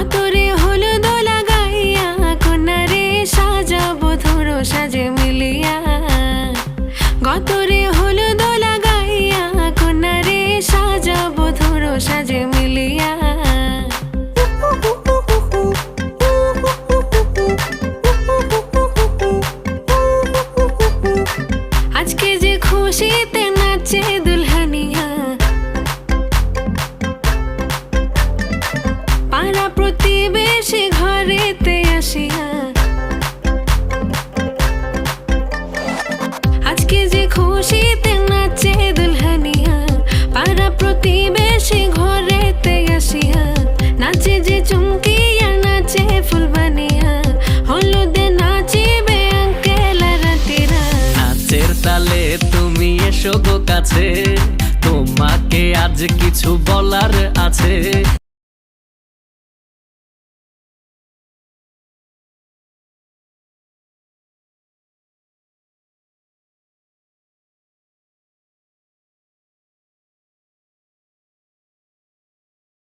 গতরে হলুদ লাগাইয়া কন্যারে সাজাবো ধরো সাজে মিলিয়া। গতরে হলুদ লাগাইয়া কন্যারে সাজাবো ধরো সাজে মিলিয়া। আজকে যে খুশিতে নাচে দুলহানিয়া, পাড়া প্রতিবেশী ঘরেতে আসিয়া। আজকে যে খুশিতে নাচে দুলহানিয়া, পাড়া প্রতিবেশী ঘরেতে আসিয়া। নাচে যে চুমকিয়া নাচে ফুলবানিয়া, হলুদে নাচিবে আঙ্কেল আর আন্টিরা। নাচের তালে তুমি এসো গো কাছে, তোমাকে আজ কিছু বলার আছে।